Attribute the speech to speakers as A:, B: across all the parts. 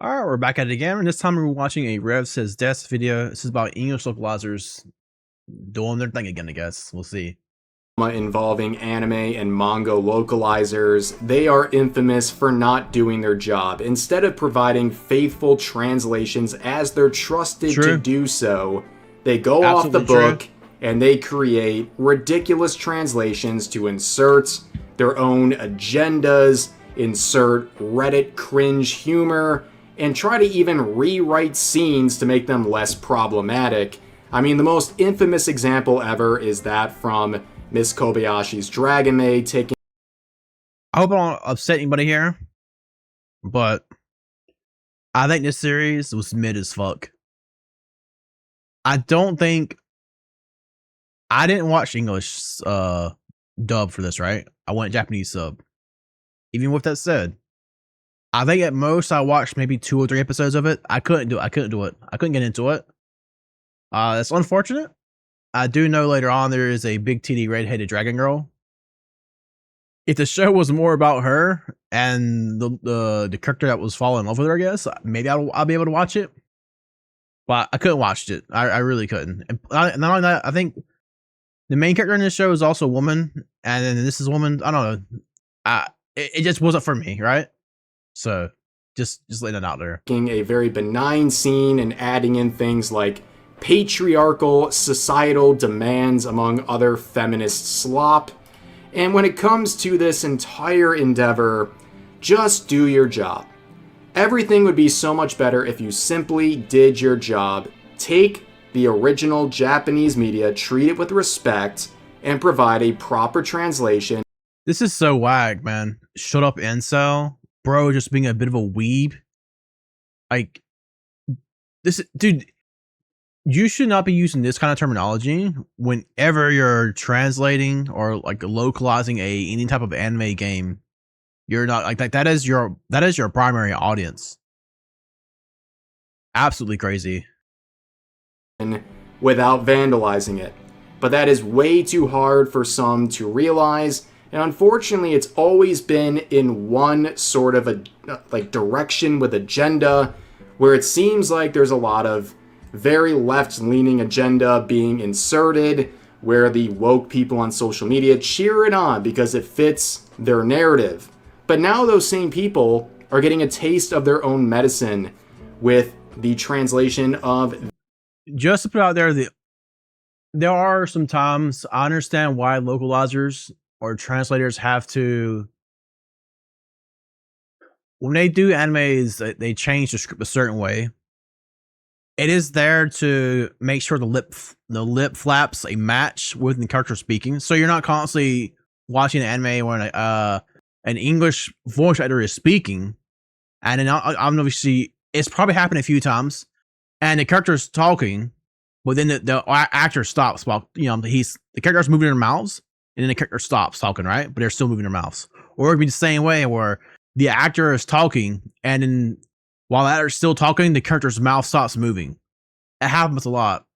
A: All right, we're back at it again. And this time we're watching a Rev Says Death video. This is about English localizers doing their thing again, I guess. We'll see.
B: Involving anime and manga localizers, they are infamous for not doing their job. Instead of providing faithful translations as they're trusted to do so, they go off the book and they create ridiculous translations to insert their own agendas, insert Reddit cringe humor, and try to even rewrite scenes to make them less problematic. I mean, the most infamous example ever is that from Miss Kobayashi's Dragon Maid taking...
A: I hope I don't upset anybody here, but I think this series was mid as fuck. I didn't watch English dub for this, right? I went Japanese sub. Even with that said, I think at most I watched maybe 2 or 3 episodes of it. I couldn't do it. I couldn't get into it. It's unfortunate. I do know later on there is a big titty red-headed dragon girl. If the show was more about her and the character that was falling in love with her, I guess maybe I'll be able to watch it. But I couldn't watch it. I really couldn't. And not only that, I think the main character in this show is also a woman, and then this is a woman. I don't know. It just wasn't for me, right? So just letting it out there.
B: A very benign scene and adding in things like patriarchal societal demands among other feminist slop. And when it comes to this entire endeavor, just do your job. Everything would be so much better if you simply did your job. Take the original Japanese media, treat it with respect, and provide a proper translation.
A: This is so whack, man. Shut up, incel. Bro, just being a bit of a weeb. Like, this, dude, you should not be using this kind of terminology whenever you're translating or like localizing any type of anime game. You're not like that is your primary audience. Absolutely crazy.
B: Without vandalizing it. But that is way too hard for some to realize. And unfortunately, it's always been in one sort of a direction with agenda, where it seems like there's a lot of very left-leaning agenda being inserted, where the woke people on social media cheer it on because it fits their narrative. But now those same people are getting a taste of their own medicine with the translation of...
A: Just to put out there, there are some times I understand why localizers or translators have to, when they do animes, they change the script a certain way. It is there to make sure the lip flaps a match with the character speaking, so you're not constantly watching an anime where an English voice actor is speaking, and then obviously it's probably happened a few times, and the character's talking, but then the actor stops while the character's moving their mouths. And then the character stops talking, right? But they're still moving their mouths. Or it would be the same way where the actor is talking, and then while the actor's still talking, the character's mouth stops moving. It happens a lot.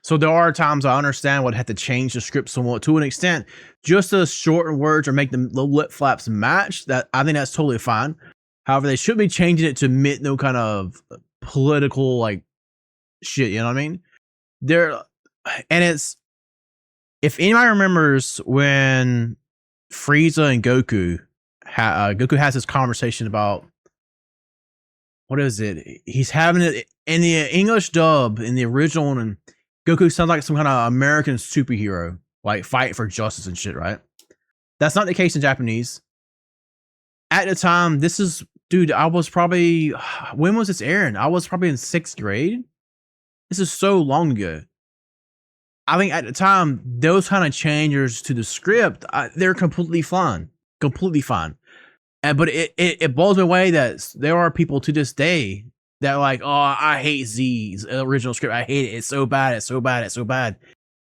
A: So there are times I understand would have to change the script somewhat to an extent, just to shorten words or make the lip flaps match. That I think that's totally fine. However, they should be changing it to admit no kind of political like shit. You know what I mean? If anybody remembers when Frieza and Goku has this conversation about, what is it? He's having it in the English dub, in the original one, and Goku sounds like some kind of American superhero, like fight for justice and shit, right? That's not the case in Japanese. At the time, dude, I was probably, when was this airing? I was probably in 6th grade. This is so long ago. I think at the time, those kind of changes to the script, they're completely fine. Completely fine. But it blows me away that there are people to this day that are like, oh, I hate Z's original script. I hate it. It's so bad. It's so bad. It's so bad.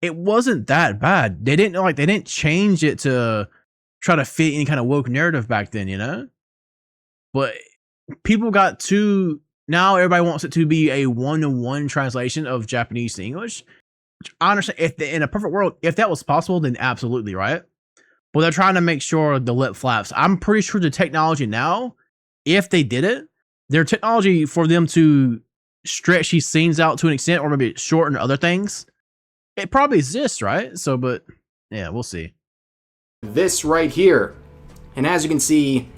A: It wasn't that bad. They didn't change it to try to fit any kind of woke narrative back then, you know? But people got too, now everybody wants it to be a one-to-one translation of Japanese to English. I understand if in a perfect world, if that was possible, then absolutely, right? But they're trying to make sure the lip flaps. I'm pretty sure the technology now, if they did it, their technology for them to stretch these scenes out to an extent, or maybe shorten other things, it probably exists, right? So, but yeah, we'll see.
B: This right here. And as you can see,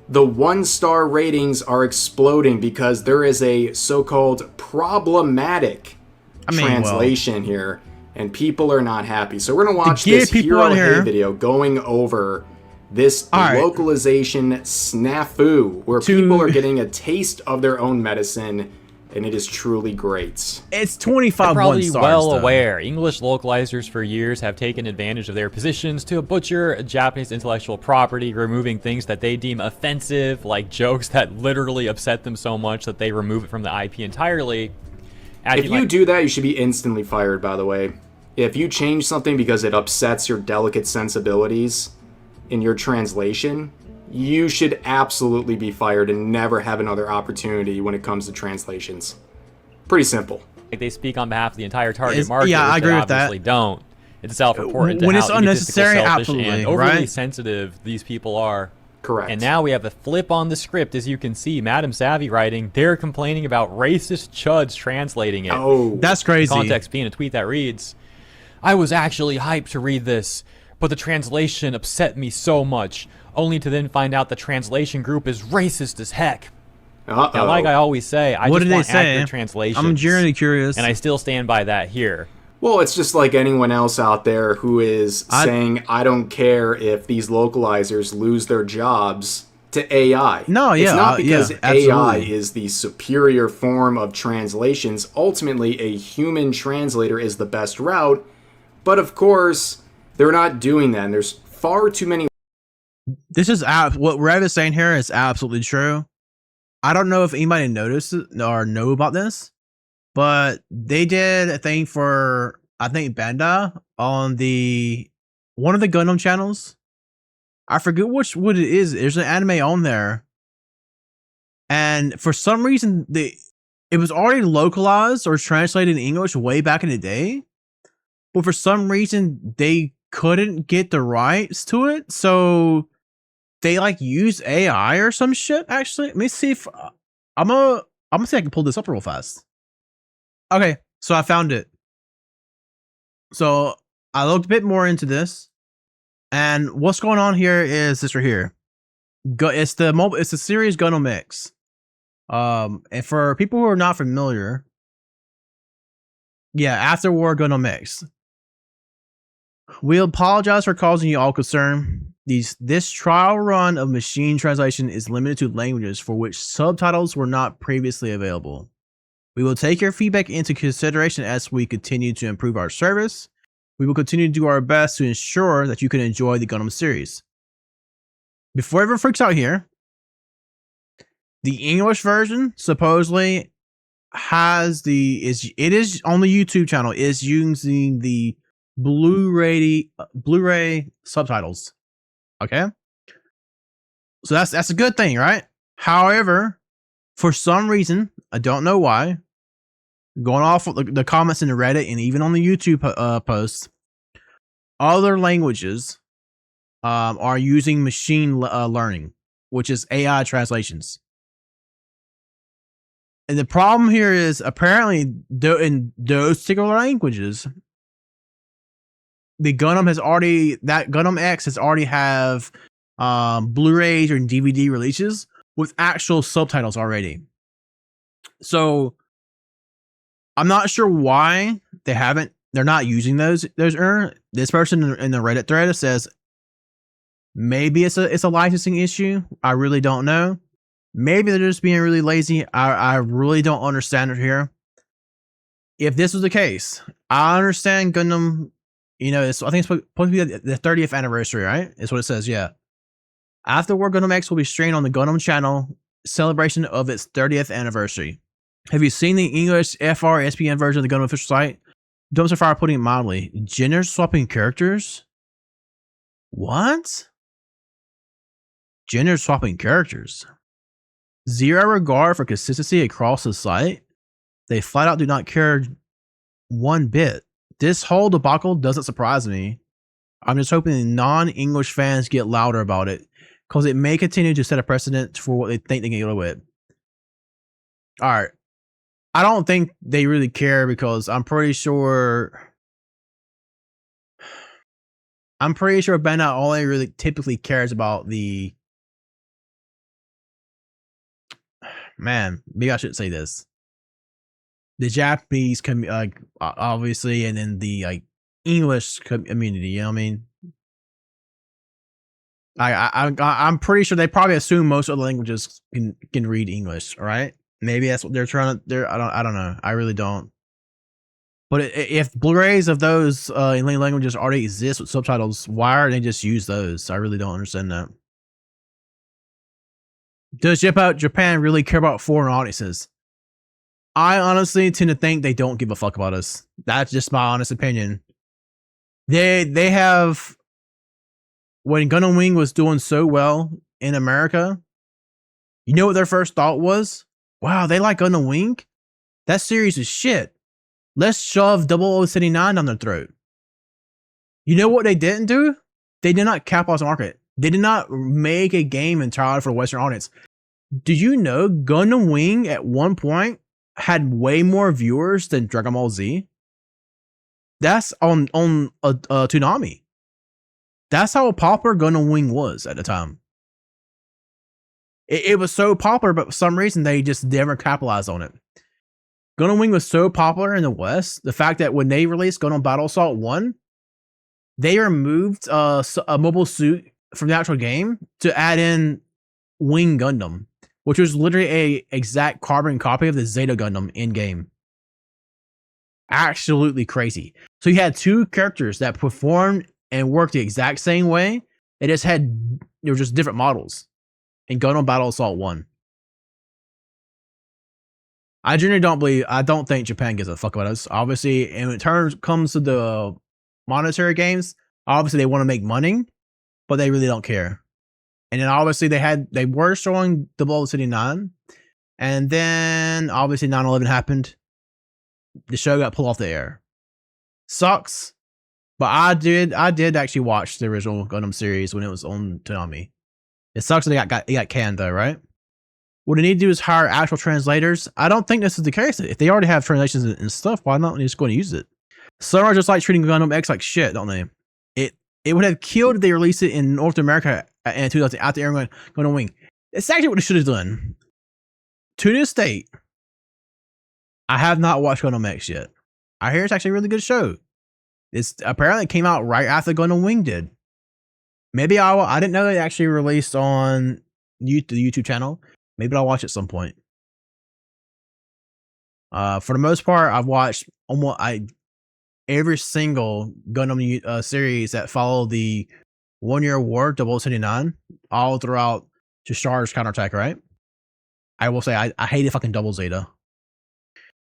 B: the 1-star ratings are exploding because there is a so-called problematic translation here, and people are not happy. So we're going to watch this Hero Hey video going over this localization snafu, where people are getting a taste of their own medicine, and it is truly great.
A: It's 25
C: probably
A: stars,
C: well aware. English localizers for years have taken advantage of their positions to butcher Japanese intellectual property, removing things that they deem offensive, like jokes that literally upset them so much that they remove it from the IP entirely.
B: If you do that, you should be instantly fired, by the way. If you change something because it upsets your delicate sensibilities in your translation, you should absolutely be fired and never have another opportunity when it comes to translations. Pretty simple.
C: Like they speak on behalf of the entire target market.
A: Yeah, I agree with that.
C: Obviously don't. It's self-important to
A: when
C: how
A: it's unnecessary, absolutely,
C: and overly sensitive these people are.
B: Correct.
C: And now we have a flip on the script, as you can see. Madam Savvy writing, they're complaining about racist chuds translating it.
B: Oh,
A: that's crazy.
C: The context being a tweet that reads, "I was actually hyped to read this, but the translation upset me so much, only to then find out the translation group is racist as heck." Now, like I always say, I just want accurate translations.
A: I'm genuinely curious.
C: And I still stand by that here.
B: Well, it's just like anyone else out there who is saying, I don't care if these localizers lose their jobs to AI.
A: No, yeah.
B: It's not because AI is the superior form of translations. Ultimately, a human translator is the best route. But of course, they're not doing that. And there's far too many.
A: This is what Rev is saying here is absolutely true. I don't know if anybody noticed or know about this, but they did a thing for, I think, Banda on one of the Gundam channels. I forget what it is. There's an anime on there, and for some reason it was already localized or translated in English way back in the day, but for some reason they couldn't get the rights to it, so they like use AI or some shit. Actually, let me see if I'm gonna see if I can pull this up real fast. Okay, so I found it. So I looked a bit more into this, and what's going on here is this right here. It's the series Gundam X. And for people who are not familiar, yeah, After War Gundam X. We apologize for causing you all concern. This trial run of machine translation is limited to languages for which subtitles were not previously available. We will take your feedback into consideration as we continue to improve our service. We will continue to do our best to ensure that you can enjoy the Gundam series. Before everyone freaks out here, the English version supposedly it is on the YouTube channel, is using the Blu-ray subtitles. Okay, so that's a good thing, right? However, for some reason, I don't know why, going off of the comments in the Reddit and even on the YouTube posts, other languages are using machine learning, which is AI translations. And the problem here is apparently in those particular languages, the Gundam X has already have Blu-rays or DVD releases with actual subtitles already. So I'm not sure why they're not using those. This person in the Reddit thread says maybe it's a licensing issue. I really don't know. Maybe they're just being really lazy. I really don't understand it here. If this was the case, I understand Gundam. I think it's supposed to be the 30th anniversary, right? Is what it says, yeah. After War Gundam X will be streamed on the Gundam channel celebration of its 30th anniversary. Have you seen the English FR-SPN version of the Gundam official site? Dumpster fire, putting it mildly. Gender swapping characters? What? Gender swapping characters? Zero regard for consistency across the site? They flat out do not care one bit. This whole debacle doesn't surprise me. I'm just hoping non-English fans get louder about it, because it may continue to set a precedent for what they think they can get away with. All right. I don't think they really care because I'm pretty sure Bandai only really typically cares about the man. Maybe I shouldn't say this. The Japanese obviously, and then the like English community. You know what I mean? I'm pretty sure they probably assume most other languages can read English. All right, maybe that's what they're trying to. I don't know. I really don't. But if Blu-rays of those in languages already exist with subtitles, why are they just use those? I really don't understand that. Does Japan really care about foreign audiences? I honestly tend to think they don't give a fuck about us. That's just my honest opinion. They have, when Gundam Wing was doing so well in America, you know what their first thought was? Wow, they like Gundam Wing? That series is shit. Let's shove 0079 down their throat. You know what they didn't do? They did not capitalize the market. They did not make a game entirely for the Western audience. Did you know Gundam Wing at one point had way more viewers than Dragon Ball Z? That's on Toonami. That's how popular Gundam Wing was at the time. It was so popular, but for some reason they just never capitalized on it. Gundam Wing was so popular in the West, the fact that when they released Gundam Battle Assault 1, they removed a mobile suit from the actual game to add in Wing Gundam, which was literally a exact carbon copy of the Zeta Gundam in game. Absolutely crazy. So you had two characters that performed and worked the exact same way. They were just different models in Gundam Battle Assault 1. I don't think Japan gives a fuck about us. Obviously, and when it comes to the monetary games, obviously they want to make money, but they really don't care. And then obviously they were showing 0079, and then obviously 9/11 happened. The show got pulled off the air. Sucks, but I did actually watch the original Gundam series when it was on Toonami. It sucks that it got canned though, right? What they need to do is hire actual translators. I don't think this is the case. If they already have translations and stuff, why not just go and use it? Some are just like treating Gundam X like shit, don't they? It would have killed if they released it in North America in 2000 after airing Gundam Wing. It's actually what they should have done. To this date, I have not watched Gundam X yet. I hear it's actually a really good show. It's apparently came out right after Gundam Wing did. Maybe I didn't know it actually released on the YouTube channel. Maybe I'll watch it at some point. For the most part, I've watched every single Gundam series that follow the 1 year war, 0079, all throughout Chashar's counterattack, right? I will say I hated fucking Double Zeta.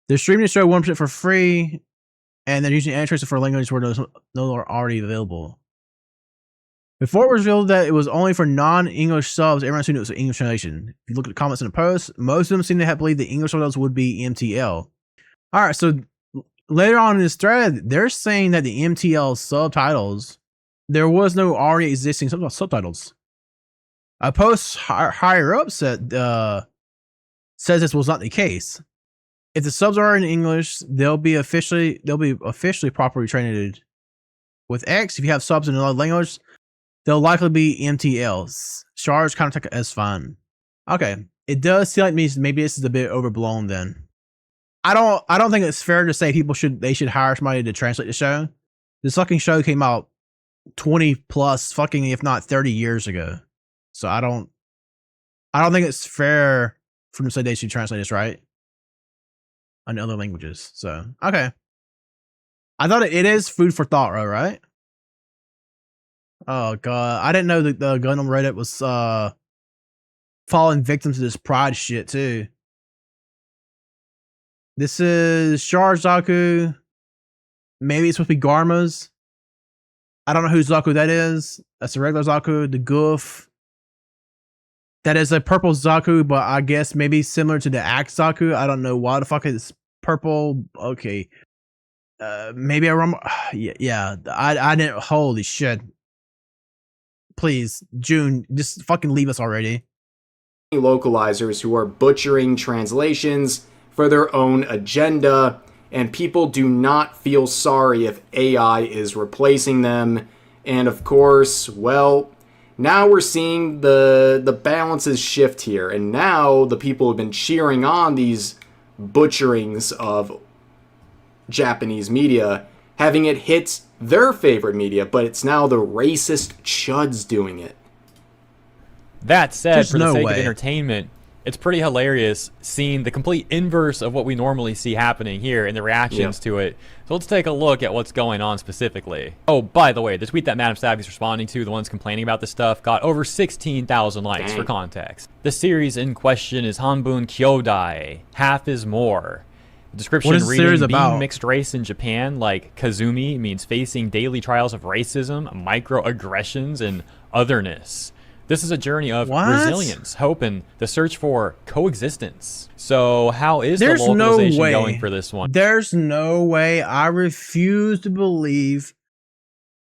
A: They're streaming the show 1% for free, and they're using animations for languages where those are already available. Before it was revealed that it was only for non-English subs, everyone assumed it was an English translation. If you look at the comments in the post, most of them seem to have believed the English subtitles would be MTL. Alright, so later on in this thread, they're saying that the MTL subtitles, there was no already existing subtitles. A post higher up says this was not the case. If the subs are in English, they'll be officially properly translated. With X, if you have subs in another language, they'll likely be MTLs. Char's counterattack as fine. Okay, it does seem like maybe this is a bit overblown. Then I don't think it's fair to say they should hire somebody to translate the show. This fucking show came out 20 plus fucking if not 30 years ago. So I don't think it's fair for them to say they should translate this right in other languages. So okay, I thought it is food for thought, right? Oh god, I didn't know that the Gundam Reddit was falling victim to this pride shit too. This is Char Zaku. Maybe it's supposed to be Garma's. I don't know who Zaku that is. That's a regular Zaku. The Goof. That is a purple Zaku, but I guess maybe similar to the Axe Zaku. I don't know why the fuck it's purple. Okay. Maybe yeah. I didn't. Holy shit. Please, June, just fucking leave us already.
B: localizers who are butchering translations for their own agenda, and people do not feel sorry if AI is replacing them. And of course, well, now we're seeing the balances shift here, and now the people who've been cheering on these butcherings of Japanese media, having it hit their favorite media, but it's now the racist chuds doing it.
C: That said,
A: There's
C: for the
A: no
C: sake
A: way.
C: of entertainment, it's pretty hilarious seeing the complete inverse of what we normally see happening here and the reactions to it. So let's take a look at what's going on specifically. Oh, by the way, the tweet that Madam Savvy's responding to, the ones complaining about this stuff, got over 16,000 likes.
B: Dang.
C: For context. The series in question is Hanbun Kyodai, half is more. The description
A: What is the
C: reading,
A: series
C: being
A: about?
C: mixed race in Japan, like Kazumi, means facing daily trials of racism, microaggressions, and otherness. This is a journey of
A: What?
C: resilience, hope, and the search for coexistence. So how is
A: There's
C: the
A: no
C: localization
A: way.
C: going for this one?
A: There's no way. I refuse to believe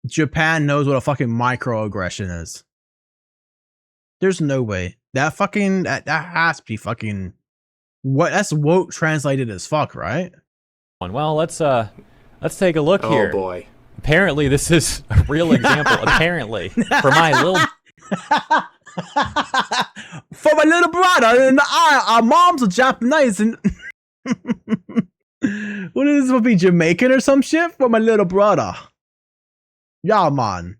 A: Japan knows what a fucking microaggression is. There's no way. That has to be fucking what. That's woke translated as fuck, right?
C: Well, let's take a look here.
B: Oh boy.
C: Apparently, this is a real example. Apparently, for my little
A: For my little brother and our moms are Japanese and what is this? Would be Jamaican or some shit? For my little brother. Yeah, man.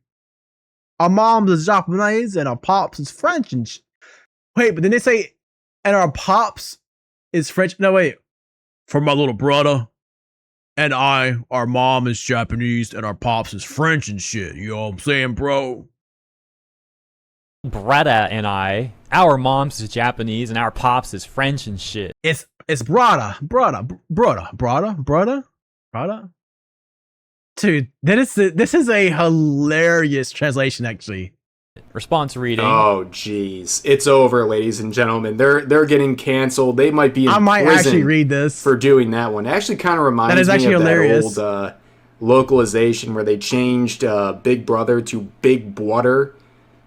A: Our moms is Japanese and our pops is French and wait, but then they say and our pops is French. No, wait. For my little brother and our mom is Japanese and our pops is French and shit. You know what I'm saying, bro?
C: Bretta and I, our moms is Japanese and our pops is French and shit.
A: It's brother. Dude, this is a hilarious translation, actually.
C: Response reading.
B: Oh jeez, it's over, ladies and gentlemen. They're getting canceled. They might be in
A: I might
B: prison
A: actually read this.
B: for doing that one. It actually kind of reminds
A: That is
B: me
A: actually
B: of
A: hilarious.
B: that old localization where they changed Big Brother to Big Water,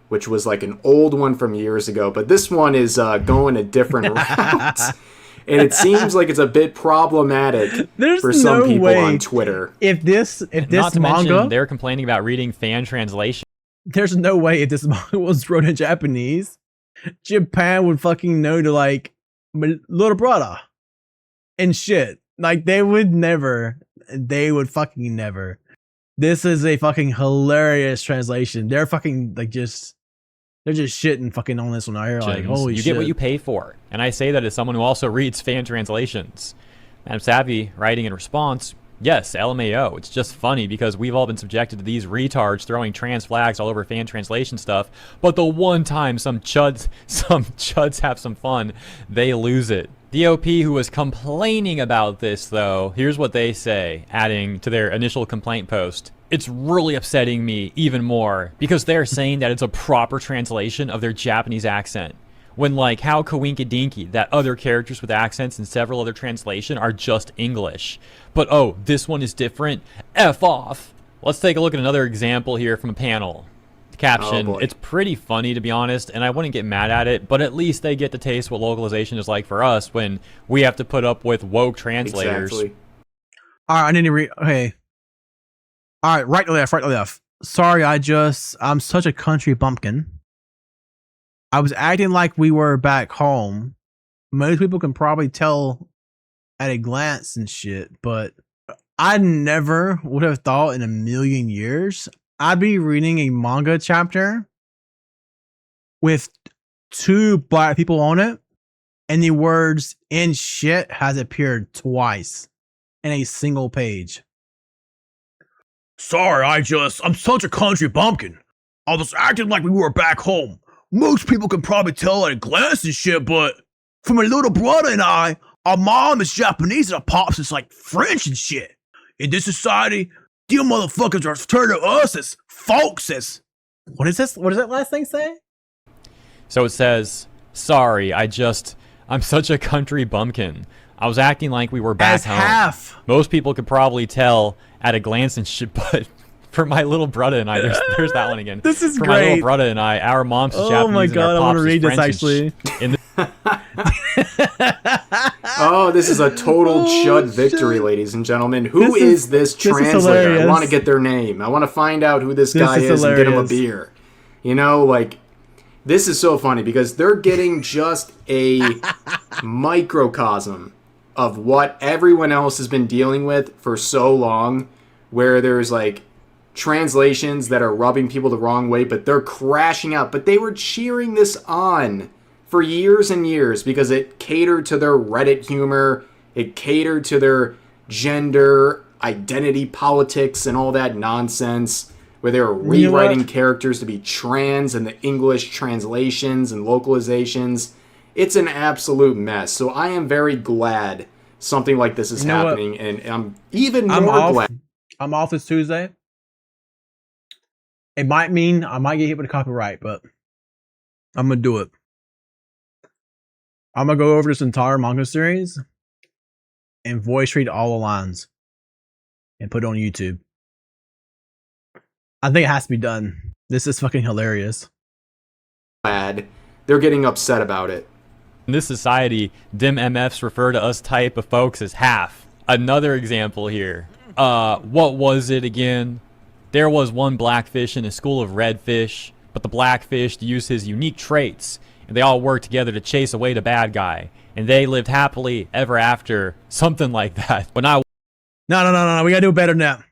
B: which was like an old one from years ago. But this one is going a different route. And it seems like it's a bit problematic
A: There's
B: for some
A: no
B: people
A: way.
B: on Twitter.
A: If this
C: Not to
A: manga,
C: mention, they're complaining about reading fan translation.
A: there's no way if this manga was wrote in Japanese, Japan would fucking know to like my little brother and shit. Like they would fucking never. This is a fucking hilarious translation. They're fucking like they're just shitting fucking on this one out here. Like holy
C: you
A: shit.
C: get what you pay for. And I say that as someone who also reads fan translations. Madam Savvy writing in response, yes, LMAO. It's just funny because we've all been subjected to these retards throwing trans flags all over fan translation stuff. But the one time some chuds have some fun, they lose it. The OP who was complaining about this though, here's what they say, adding to their initial complaint post. It's really upsetting me even more because they're saying that it's a proper translation of their Japanese accent. When like how Kawinka Dinky, that other characters with accents in several other translation are just English. But oh, this one is different? F off. Let's take a look at another example here from a panel. The caption,
B: Oh, boy.
C: it's pretty funny to be honest, and I wouldn't get mad at it, but at least they get to taste what localization is like for us when we have to put up with woke translators.
B: Exactly.
A: All right, I need to read. Okay. All right, right to left. Sorry, I'm such a country bumpkin. I was acting like we were back home. Most people can probably tell at a glance and shit, but I never would have thought in a million years I'd be reading a manga chapter with 2 black people on it, and the words "in shit" has appeared twice in a single page. Sorry, I'm such a country bumpkin. I was acting like we were back home. Most people can probably tell at a glance and shit, but for my little brother and I, our mom is Japanese and our pops is like French and shit. In this society, you motherfuckers are referred to us as folks as... What is this? What does that last thing say?
C: So it says, sorry, I'm such a country bumpkin. I was acting like we were back
A: As
C: home.
A: half.
C: Most people could probably tell at a glance and shit, but For my little brother and I, there's that one again.
A: This is
C: For
A: great.
C: my little brother and I, our mom's is
A: Oh
C: Japanese
A: my
C: and
A: God,
C: our
A: I
C: pops
A: wanna
C: is
A: read this,
C: French.
A: actually.
B: Oh, this is a total chud victory,
A: shit.
B: ladies and gentlemen. Who
A: This
B: is this
A: this is
B: translator? I
A: hilarious.
B: want to get their name. I want to find out who this
A: This
B: guy
A: is
B: is and get him a
A: hilarious.
B: beer. You know, like, this is so funny because they're getting just a microcosm of what everyone else has been dealing with for so long, where there's like translations that are rubbing people the wrong way, but they're crashing out. But they were cheering this on for years and years because it catered to their Reddit humor, it catered to their gender identity politics and all that nonsense, where they were rewriting characters to be trans in the English translations and localizations. It's an absolute mess. So I am very glad something like this is happening, and I'm even more glad.
A: I'm off this Tuesday. It might mean I might get hit with a copyright, but I'm gonna do it. I'm gonna go over this entire manga series and voice read all the lines and put it on YouTube. I think it has to be done. This is fucking hilarious.
B: They're getting upset about it.
C: In this society, dim MFs refer to us type of folks as half. Another example here. What was it again? There was one blackfish in a school of redfish, but the blackfish used his unique traits, and they all worked together to chase away the bad guy, and they lived happily ever after, something like that. When I
A: No, we gotta do better than that.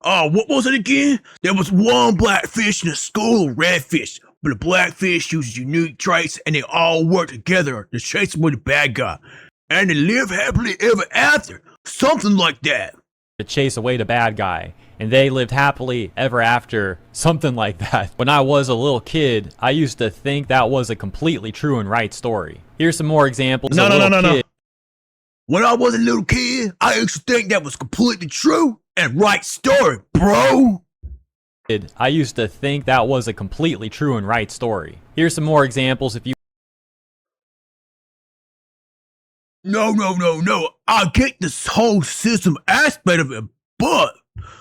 A: Oh, what was it again? There was one blackfish in a school of redfish, but the blackfish uses unique traits and they all work together to chase away the bad guy. And they live happily ever after. Something like that.
C: to chase away the bad guy, and they lived happily ever after, something like that. When I was a little kid, I used to think that was a completely true and right story. Here's some more examples.
A: No. When I was a little kid, I used to think that was completely true and right story, bro.
C: I used to think that was a completely true and right story. Here's some more examples if you...
A: No. I get this whole system aspect of it, but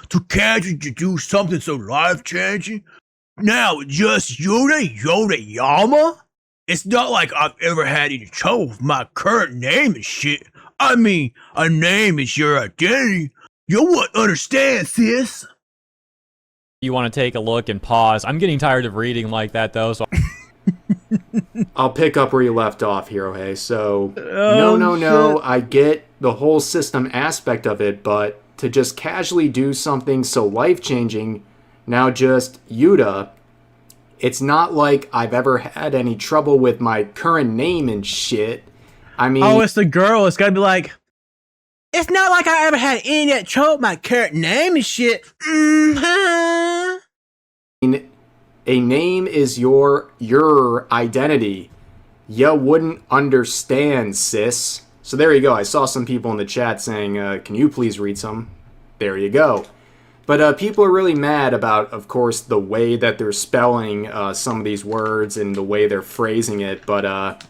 A: to catch you to do something so life-changing, now just Yoda Yama? It's not like I've ever had any trouble with my current name and shit. I mean, a name is your identity. You wouldn't understand, sis.
C: You want to take a look and pause. I'm getting tired of reading like that, though, so...
B: I'll pick up where you left off, Hirohei. So, no, I get the whole system aspect of it, but to just casually do something so life-changing, now just Yuta, it's not like I've ever had any trouble with my current name and shit. I mean...
A: Oh, it's the girl. It's gotta be like... It's not like I ever had any of that trouble with my current name and shit.
B: A name is your identity. You wouldn't understand, sis. So there you go. I saw some people in the chat saying, can you please read some? There you go. But people are really mad about, of course, the way that they're spelling some of these words and the way they're phrasing it. But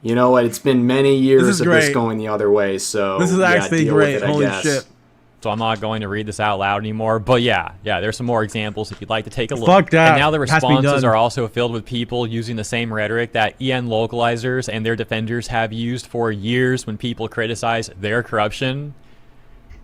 B: you know what? It's been many years of this going the other way. So
A: this is actually great. Holy shit.
C: So I'm not going to read this out loud anymore. But yeah, there's some more examples if you'd like to take a look.
A: Fuck that.
C: And now the responses are also filled with people using the same rhetoric that EN localizers and their defenders have used for years when people criticize their corruption.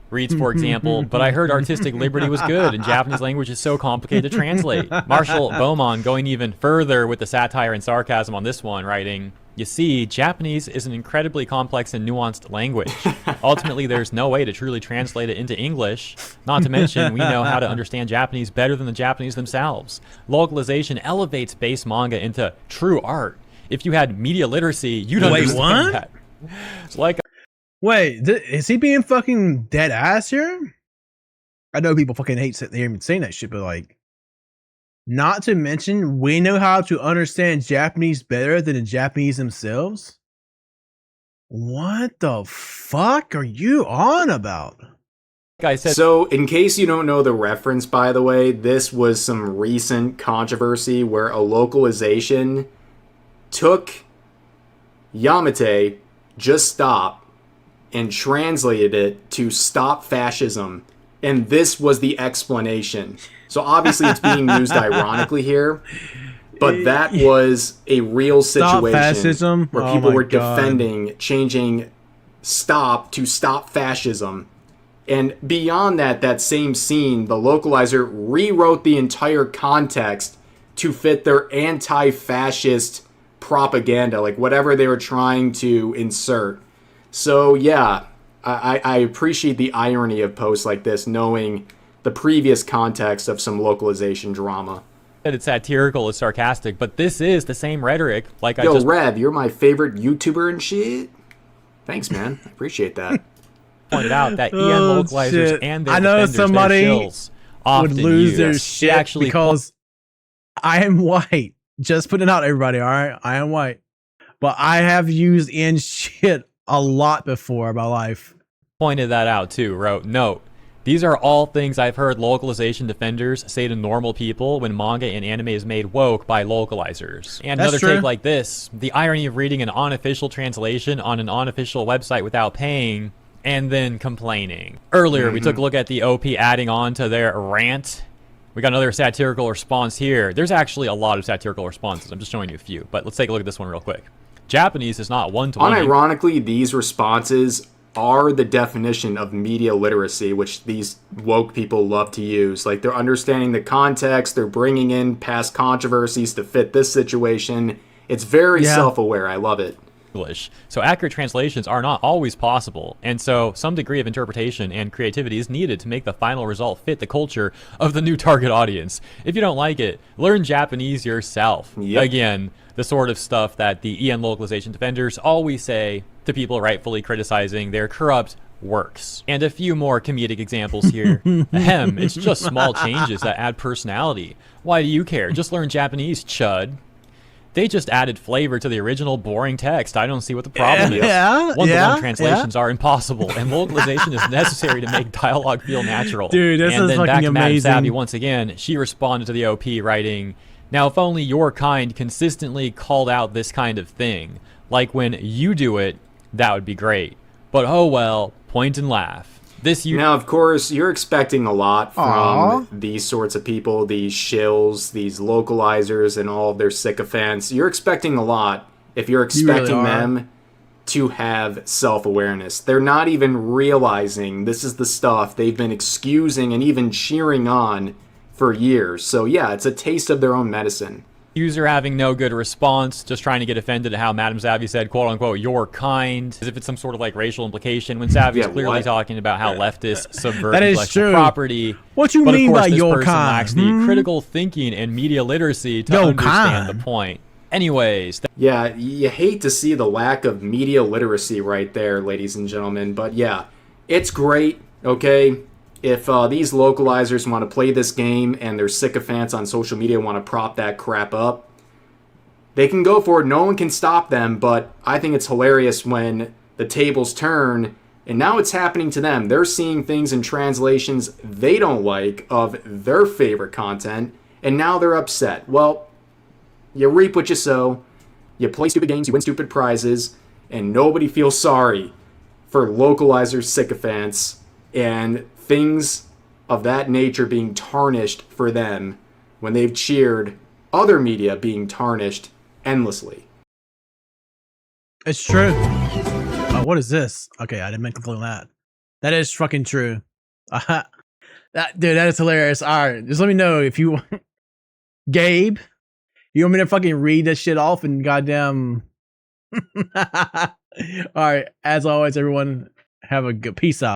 C: Reads, for example, but I heard artistic liberty was good and Japanese language is so complicated to translate. Marshall Beaumont going even further with the satire and sarcasm on this one, writing, you see, Japanese is an incredibly complex and nuanced language. Ultimately, there's no way to truly translate it into English. Not to mention, we know how to understand Japanese better than the Japanese themselves. Localization elevates base manga into true art. If you had media literacy, you'd understand that. It's like...
A: Wait, is he being fucking dead ass here? I know people fucking hate saying that shit, but like... Not to mention, we know how to understand Japanese better than the Japanese themselves? What the fuck are you on about?
C: Like I said,
B: so, in case you don't know the reference, by the way, this was some recent controversy where a localization took Yamate, just stop, and translated it to stop fascism and this was the explanation. So obviously it's being used ironically here, but that was a real situation
A: fascism?
B: where
A: Oh
B: people
A: my
B: were
A: God.
B: defending changing stop to stop fascism. And beyond that, that same scene, the localizer rewrote the entire context to fit their anti-fascist propaganda, like whatever they were trying to insert. So yeah, I appreciate the irony of posts like this, knowing the previous context of some localization drama.
C: That it's satirical, it's sarcastic, but this is the same rhetoric. Like
B: Yo,
C: I just
B: Rev, you're my favorite YouTuber and shit. Thanks, man. I appreciate that.
C: pointed out that EN
A: Oh,
C: localizers
A: shit.
C: and their
A: I know
C: defenders,
A: somebody
C: their shills, often
A: would lose
C: use.
A: their
B: Yes.
A: shit
C: actually
A: because I am white. Just putting it out, everybody. All right, I am white, but I have used in shit a lot before in my life.
C: pointed that out too. Wrote, note, these are all things I've heard localization defenders say to normal people when manga and anime is made woke by localizers. And
A: That's
C: another
A: true.
C: take like this, the irony of reading an unofficial translation on an unofficial website without paying and then complaining. Earlier, we took a look at the OP adding on to their rant. We got another satirical response here. There's actually a lot of satirical responses. I'm just showing you a few, but let's take a look at this one real quick. Japanese is not one-to-one.
B: Unironically, these responses are the definition of media literacy, which these woke people love to use. Like, they're understanding the context, they're bringing in past controversies to fit this situation. It's very self-aware. I love it.
C: English. So accurate translations are not always possible, and so some degree of interpretation and creativity is needed to make the final result fit the culture of the new target audience. If you don't like it, learn Japanese yourself.
B: Yep.
C: Again, the sort of stuff that the EN localization defenders always say to people rightfully criticizing their corrupt works. And a few more comedic examples here. Ahem, it's just small changes that add personality. Why do you care? Just learn Japanese, chud. They just added flavor to the original boring text. I don't see what the problem is. One-to-one translations are impossible, and localization is necessary to make dialogue feel natural.
A: Dude, this
C: and
A: is
C: then
A: fucking
C: back to Madam
A: amazing.
C: Savvy once again. She responded to the OP writing, "Now, if only your kind consistently called out this kind of thing, like when you do it, that would be great. But oh well, point and laugh."
B: Now, of course, you're expecting a lot from
A: Aw.
B: these sorts of people, these shills, these localizers, and all of their sycophants. You're expecting a lot if you're
A: You really
B: expecting
A: are.
B: them to have self-awareness. They're not even realizing this is the stuff they've been excusing and even cheering on for years. So yeah, it's a taste of their own medicine.
C: User having no good response, just trying to get offended at how Madam Savvy said, quote unquote, "your kind," as if it's some sort of like racial implication, when Savvy's
B: Yeah,
C: clearly
B: what?
C: talking about how leftists subvert
A: That is
C: intellectual
A: true.
C: property.
A: What you
C: But
A: mean
C: of course,
A: by
C: this
A: your
C: person lacks the
A: kind?
C: critical thinking and media literacy to
A: Your
C: understand
A: kind.
C: the point. Anyways,
B: Yeah, you hate to see the lack of media literacy right there, ladies and gentlemen. But yeah, it's great, okay? If these localizers want to play this game and their sycophants on social media want to prop that crap up, they can go for it. No one can stop them, but I think it's hilarious when the tables turn and now it's happening to them. They're seeing things in translations they don't like of their favorite content, and now they're upset. Well, you reap what you sow. You play stupid games, you win stupid prizes, and nobody feels sorry for localizers, sycophants, and things of that nature being tarnished for them when they've cheered other media being tarnished endlessly.
A: It's true. What is this? Okay, I didn't make a clue on that. That is fucking true. That dude, that is hilarious. All right, just let me know if you want. Gabe, you want me to fucking read this shit off and goddamn. All right, as always, everyone, have a good peace out.